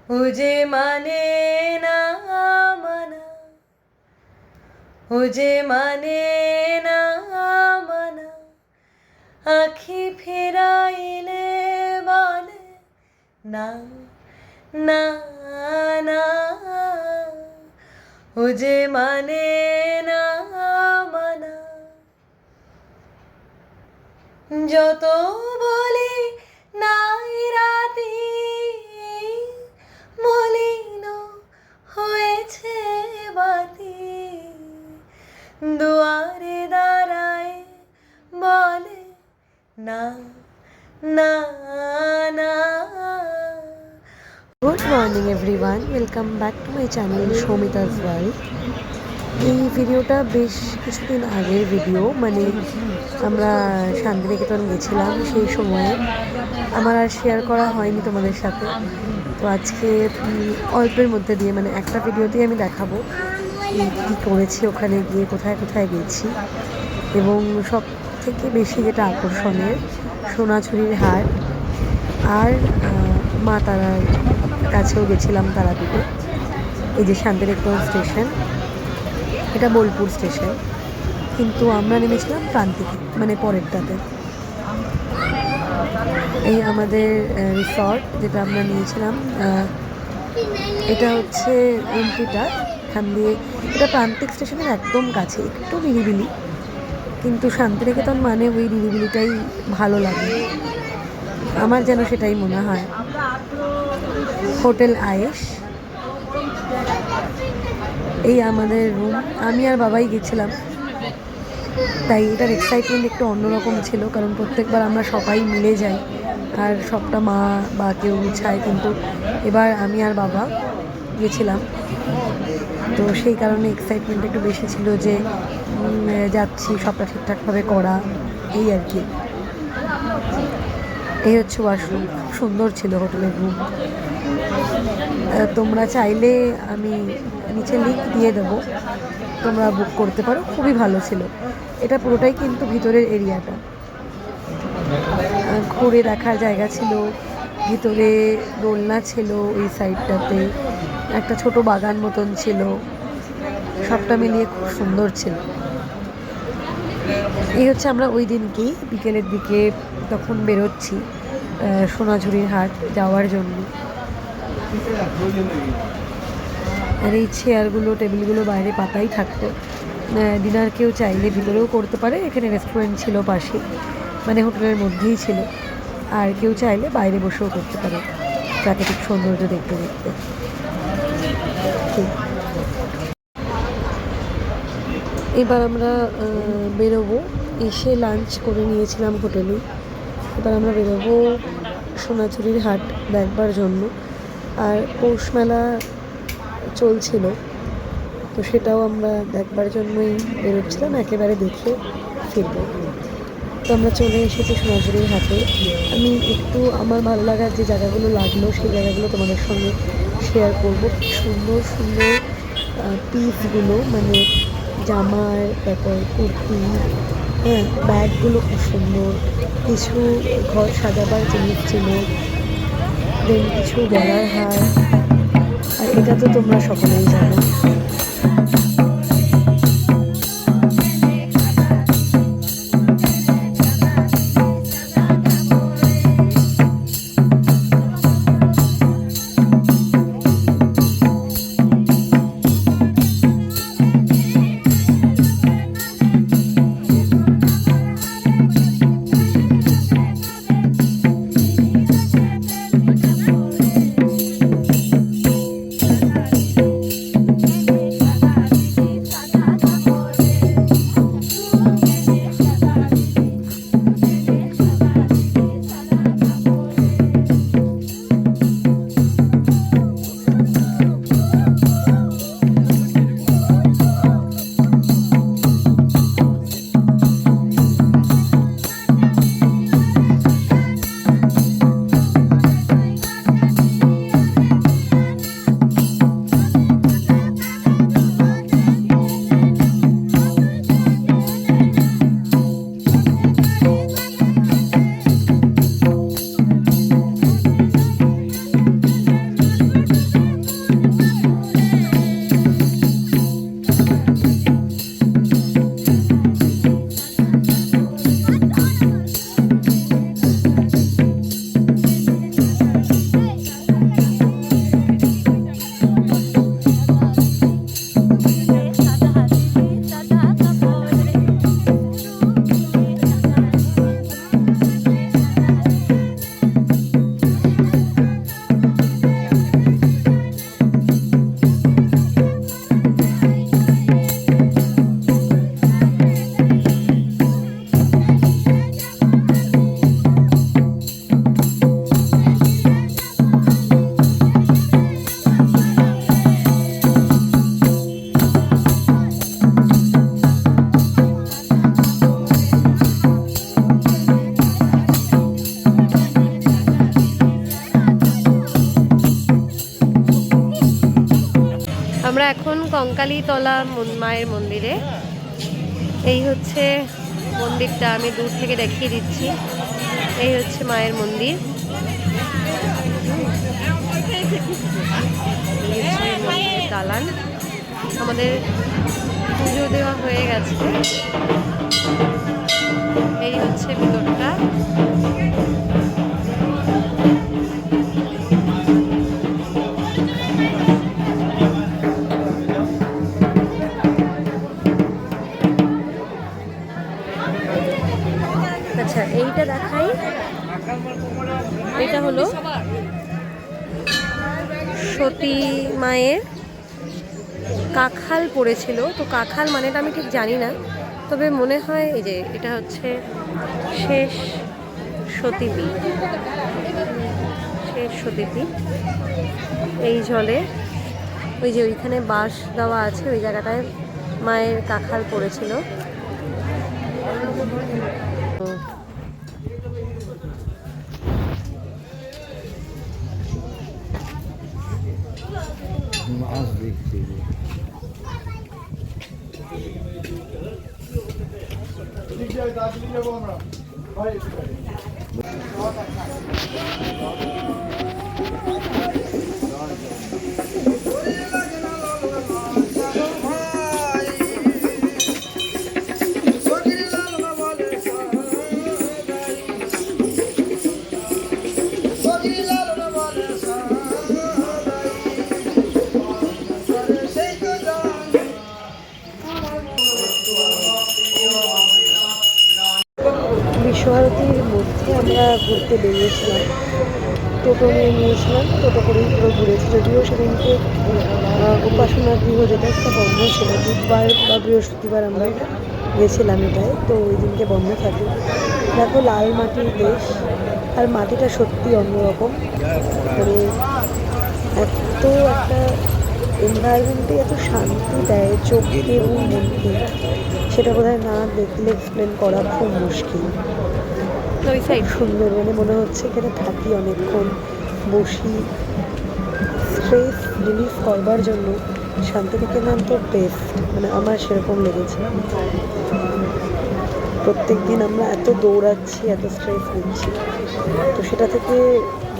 ও যে মানে না মানা, ও যে মানে না মানা, আখি ফেরাইলে বলে না না না, ও যে মানে না মানা। যত বলি নাই রাতি মলিন হয়েছে বাতি, দুয়ারে দাঁড়ায় বলে না না না। Good morning everyone, welcome back to my channel Soumita's world. এই ভিডিওটা বেশ কিছুদিন আগের ভিডিও, মানে আমরা শান্তিনিকেতন গেছিলাম, সেই সময়ে আমার আর শেয়ার করা হয়নি তোমাদের সাথে। তো আজকে অল্পের মধ্যে দিয়ে, মানে একটা ভিডিওতেই আমি দেখাবো কী করেছি ওখানে গিয়ে, কোথায় কোথায় গেছি, এবং সব থেকে বেশি যেটা আকর্ষণের সোনাঝুরির হাট, আর মা তারার কাছেও গেছিলাম, তারাপীঠে। এই যে শান্তিনিকেতন স্টেশন, এটা বোলপুর স্টেশন, কিন্তু আমরা নেমেছিলাম প্রান্তিকে, মানে পরেরটাতে। এই আমাদের রিসর্ট যেটা আমরা নিয়েছিলাম, এটা হচ্ছে এন্ট্রিটা এখান দিয়ে। এটা প্রান্তিক স্টেশনের একদম কাছে, একটু নিরিবিলি, কিন্তু শান্তিনিকেতন মানে ওই নিরিবিলিটাই ভালো লাগে, আমার যেন সেটাই মনে হয়। হোটেল আয়েশ, এই আমাদের রুম। আমি আর বাবাই গেছিলাম, তাই এটার এক্সাইটমেন্ট একটু অন্যরকম ছিল, কারণ প্রত্যেকবার আমরা সবাই মিলে যাই আর সবটা মা বা কেউ গুছায়, কিন্তু এবার আমি আর বাবা গেছিলাম, তো সেই কারণে এক্সাইটমেন্ট একটু বেশি ছিল যে যাচ্ছি, সবটা ঠিকঠাকভাবে করা, এই আর কি। এই হচ্ছে ওয়াশরুম, খুব সুন্দর ছিল হোটেলের রুম। তোমরা চাইলে আমি নিচে লিঙ্ক দিয়ে দেবো, তোমরা বুক করতে পারো, খুবই ভালো ছিল। এটা পুরোটাই কিন্তু ভিতরের এরিয়াটা, ঘুরে দেখার জায়গা ছিল, ভিতরে দোলনা ছিল, ওই সাইডটাতে একটা ছোট বাগান মতন ছিল, সবটা মিলিয়ে খুব সুন্দর ছিল। এই হচ্ছে আমরা ওই দিনকেই বিকেলের দিকে তখন বেরোচ্ছি সোনাঝুরির হাট যাওয়ার জন্য। আর এই চেয়ারগুলো টেবিলগুলো বাইরে পাতাই থাকতো। ডিনার কেউ চাইলে ভিতরেও করতে পারে, এখানে রেস্টুরেন্ট ছিল পাশে, মানে হোটেলের মধ্যেই ছিল, আর কেউ চাইলে বাইরে বসেও করতে পারে প্রাকৃতিক সৌন্দর্য দেখতে দেখতে। এবার আমরা বেরোবো, এসে লাঞ্চ করে নিয়েছিলাম হোটেলে। এবার আমরা বেরোবো সোনাঝুরির হাট দেখবার জন্য, আর পৌষ মেলা চলছিল, তো সেটাও আমরা দেখবার জন্যই বেরোচ্ছিলাম, একেবারে দেখে ফিরবো। তো আমরা চলে এসেছি সোনাঝুরির হাটে। আমি একটু আমার ভালো লাগার যে জায়গাগুলো লাগলো সেই জায়গাগুলো তোমাদের সঙ্গে শেয়ার করবো। সুন্দর সুন্দর পিসগুলো, মানে জামার, তারপর কুর্তি, হ্যাঁ, ব্যাগগুলো খুব সুন্দর, কিছু ঘর সাজাবার জিনিস ছিল, দেন কিছু গলার হার, আর এটা তো তোমরা সকলেই জানো। আমরা এখন কঙ্কালীতলা মায়ের মন্দিরে। এই হচ্ছে মন্দিরটা, আমি দূর থেকে দেখিয়ে দিচ্ছি। এই হচ্ছে মায়ের মন্দির। দালান, আমাদের পুজো দেওয়া হয়ে গেছে। এই হচ্ছে ভিতরটা। আচ্ছা, এইটা দেখাই। এটা হলো সতী মায়ের কাখাল পড়েছিল। তো কাখাল মানেটা আমি ঠিক জানি না, তবে মনে হয় এই যে এটা হচ্ছে শেষ সতীপীঠ। শেষ সতীপীঠ এই জলে, ওই যে ওইখানে বাঁশ দেওয়া আছে, ওই জায়গাটায় মায়ের কাখাল পড়েছিল। মাছ দেখছি বিশ্বভারতীর মধ্যে আমরা ঘুরতে বেরিয়েছিলাম, টোটো নিয়েছিলাম, টোটো করেই পুরো ঘুরেছি। যদিও সেদিনকে উপাসনা গৃহ যেটা একটা বন্ধ ছিল, বুধবার বা বৃহস্পতিবার আমরা গেছিলাম এটায়, তো ওই দিনকে বন্ধ থাকে। দেখো লাল মাটির দেশ, আর মাটিটা সত্যি অন্যরকম। মানে এত একটা এনভায়রনমেন্টে এত শান্তি দেয় চোখকে এবং মনকে, সেটা বোধহয় না দেখলে এক্সপ্লেন করা খুব মুশকিল। ওই সাইড সুন্দর, মানে মনে হচ্ছে এখানে থাকি অনেকক্ষণ, বসি, স্ট্রেস রিলিফ করবার জন্য শান্তিনিকেতন তো বেস্ট। মানে আমার সেরকম লেগেছে। প্রত্যেক দিন আমরা এত দৌড়াচ্ছি, এত স্ট্রেস নিচ্ছি, তো সেটা থেকে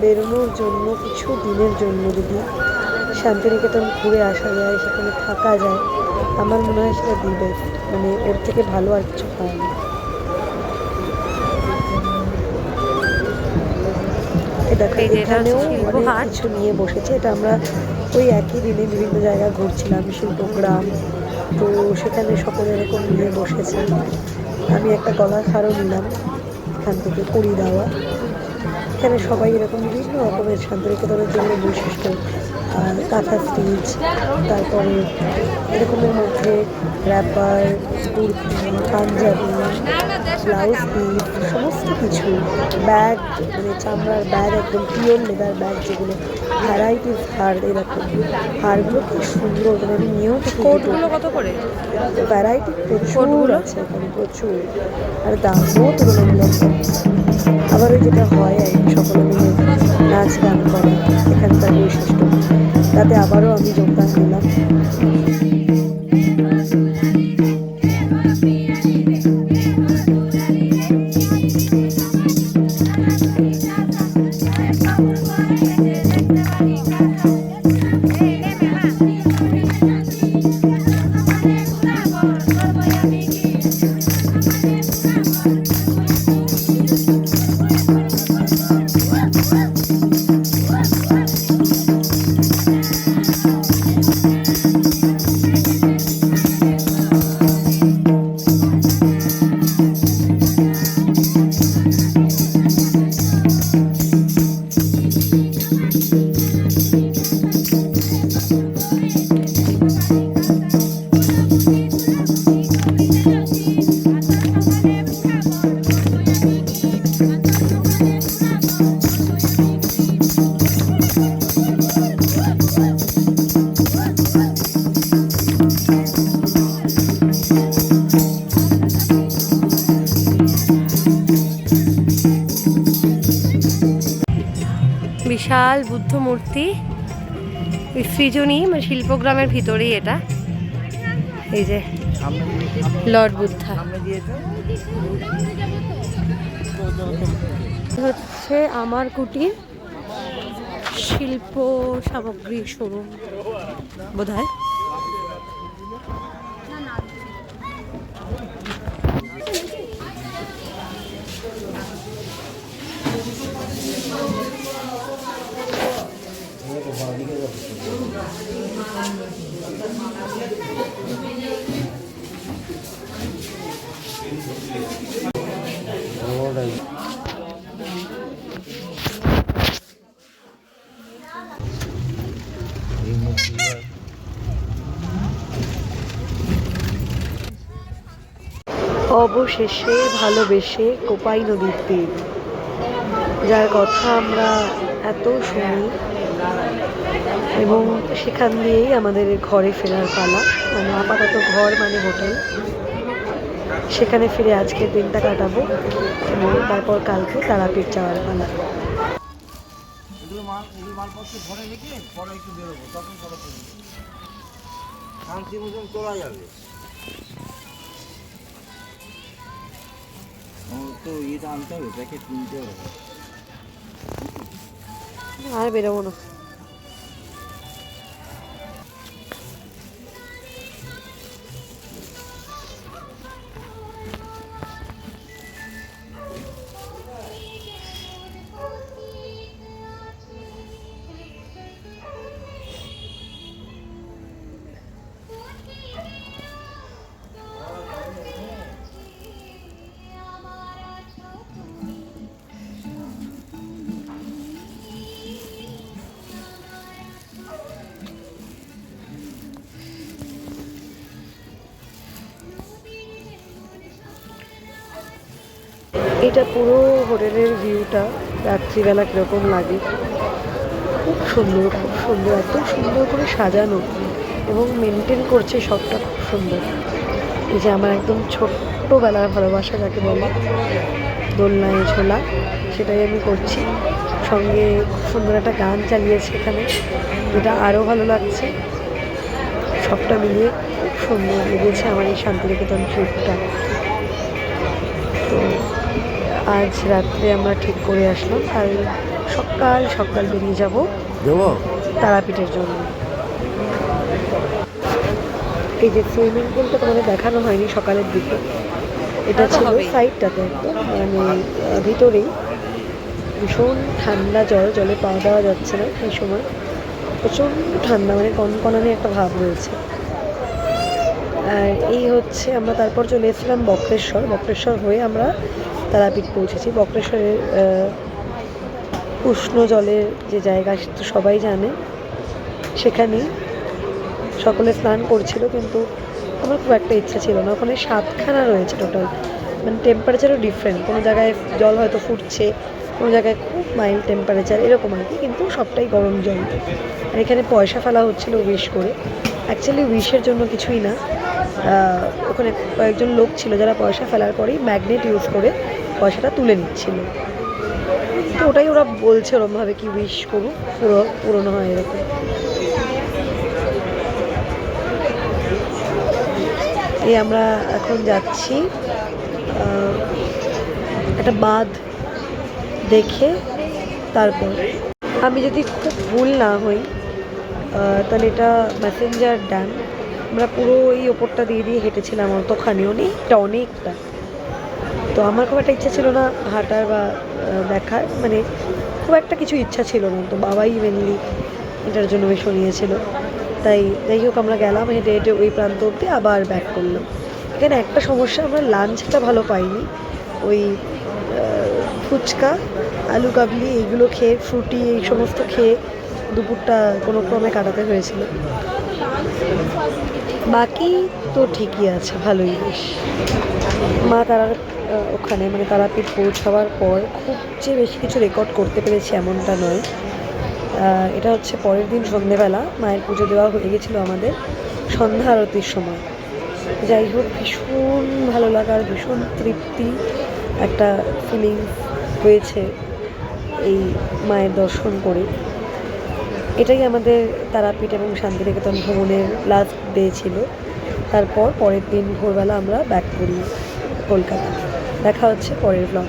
বেরোনোর জন্য কিছু দিনের জন্য যদি শান্তিনিকেতন ঘুরে আসা যায়, সেখানে থাকা যায়, আমার মনে হয় সেটা দি বেস্ট। মানে ওর থেকে ভালো আর কিছু হয় না। দেখো এখানেও অনেক কিছু নিয়ে বসেছে। এটা আমরা ওই একই দিনে বিভিন্ন জায়গা ঘুরছিলাম, শিল্পগ্রাম, তো সেখানে সকলে এরকম নিয়ে বসেছে। আমি একটা গলার হারও নিলাম এখান থেকে, কুড়ি দেওয়া। এখানে সবাই এরকম বিভিন্ন রকমের শান্তিনিকেতনের জন্য বৈশিষ্ট্য, কাঁথা স্টিচ, তারপরে এরকমের মধ্যে wrapper, kurti, Punjabi, blouse piece, সমস্ত কিছু, ব্যাগ, মানে চামড়ার ব্যাগ, একদম পিওর লেদার ব্যাগ, যেগুলো ভ্যারাইটিস হার। এরকম হারগুলো খুব সুন্দর, মানে আমি নিয়েও কোটগুলো কত করে, ভ্যারাইটি প্রচুর আছে এখানে, প্রচুর, আর দামও তুলনামূলক। আবার ওই যেটা হয় আর কি, সকলে মিলে নাচ গান করে, এখানকার বৈশিষ্ট্য, তাতে আবারও আমি যোগদান দিলাম। বিশাল বুদ্ধ মূর্তি, ওই সৃজনী মানে শিল্পগ্রামের ভিতরেই এটা, এই যে লর্ড বুদ্ধা হচ্ছে আমার কুটির শিল্প সামগ্রী শোরুম বোধহয়। অবশেষে ভালোবেসে কোপাই নদীর তীর, যার কথা আমরা এত শুনি, এবং সেখান দিয়েই আমাদের ঘরে ফেরার পালা। মানে আপাতত ঘর মানে হোটেল, সেখানে ফিরে আজকের দিনটা কাটাবো এবং তারপর কালকে তারাপীঠ যাওয়ার পালা। আর বেরোবো না। এটা পুরো হোটেলের ভিউটা রাত্রিবেলা কীরকম লাগে, খুব সুন্দর, খুব সুন্দর, এত সুন্দর করে সাজানো এবং মেনটেন করছে সবটা, খুব সুন্দর। এই যে আমার একদম ছোট্টবেলার ভালোবাসা যাকে বলে, দোলনায় ঝোলা, সেটাই আমি করছি। সঙ্গে খুব সুন্দর একটা গান চালিয়েছে এখানে, যেটা আরও ভালো লাগছে। সবটা মিলিয়ে খুব সুন্দর লেগেছে আমার এই শান্তিনিকেতন ট্রিপটা। তো আজ রাত্রে আমরা ঠিক করে আসলাম, আর সকাল সকাল বেরিয়ে যাব তারাপীঠের জন্য। এই যে সুইমিং পুলটা তোমাদের দেখানো হয়নি সকালের দিকে, এটা ছিল সাইডটাতে একদম, মানে ভিতরেই। ভীষণ ঠান্ডা জল, জলে পা দেওয়া যাচ্ছে না এই সময়, প্রচণ্ড ঠান্ডা, মানে কনকনানি একটা ভাব রয়েছে। আর এই হচ্ছে আমরা তারপর চলে এসেছিলাম বক্রেশ্বর। বক্রেশ্বর হয়ে আমরা তারাপীঠ পৌঁছেছি। বক্রেশ্বরের উষ্ণ জলের যে জায়গা তো সবাই জানে, সেখানে সকলে স্নান করছিল, কিন্তু আমার খুব একটা ইচ্ছা ছিল না। ওখানে 7খানা রয়েছে টোটাল, মানে টেম্পারেচারও ডিফারেন্ট, কোনো জায়গায় জল হয়তো ফুটছে, কোনো জায়গায় খুব মাইল্ড টেম্পারেচার, এরকম আর কি, কিন্তু সবটাই গরম জল। আর এখানে পয়সা ফেলা হচ্ছিলো উইশ করে। অ্যাকচুয়ালি উইশের জন্য কিছুই না, ওখানে কয়েকজন লোক ছিল যারা পয়সা ফেলার পরেই ম্যাগনেট ইউজ করে পয়সাটা তুলে নিচ্ছিল। তো ওটাই ওরা বলছে ওরমভাবে কি উইশ করুন, পুরনো হয় এরকম। এই আমরা এখন যাচ্ছি একটা বাঁধ দেখে, তারপর আমি যদি খুব ভুল না হই তাহলে এটা ম্যাসেঞ্জার ড্যাম। আমরা পুরো এই ওপরটা দিয়ে হেঁটেছিলাম, অতখানি অনেকটা। তো আমার খুব একটা ইচ্ছা ছিল না হাঁটার বা দেখার, মানে খুব একটা কিছু ইচ্ছা ছিল না, তো বাবাই মেনলি এটার জন্য বেশ নিয়েছিল। তাই যাই হোক আমরা গেলাম, হেঁটে হেঁটে ওই প্রান্ত অব্দি আবার ব্যাক করলাম। এখানে একটা সমস্যা, আমরা লাঞ্চটা ভালো পাইনি। ওই ফুচকা, আলু কাবলি এইগুলো খেয়ে, ফ্রুটি এই সমস্ত খেয়ে দুপুরটা কোনো ক্রমে কাটাতে হয়েছিল। বাকি তো ঠিকই আছে, ভালোই বেশ। মা তারার ওখানে মানে তারাপীঠ পৌঁছাবার পর খুব যে বেশি কিছু রেকর্ড করতে পেরেছি এমনটা নয়। এটা হচ্ছে পরের দিন সন্ধেবেলা মায়ের পুজো দেওয়া হয়ে গেছিলো আমাদের সন্ধ্যা আরতির সময়। যাই হোক, ভীষণ ভালো লাগার, ভীষণ তৃপ্তি একটা ফিলিংস হয়েছে এই মায়ের দর্শন করে। এটাই আমাদের তারাপীঠ এবং শান্তিনিকেতন ভ্রমণের লাস্ট ডে ছিল। তারপর পরের দিন ভোরবেলা আমরা ব্যাক করি কলকাতা। দেখা হচ্ছে পরের ব্লগ।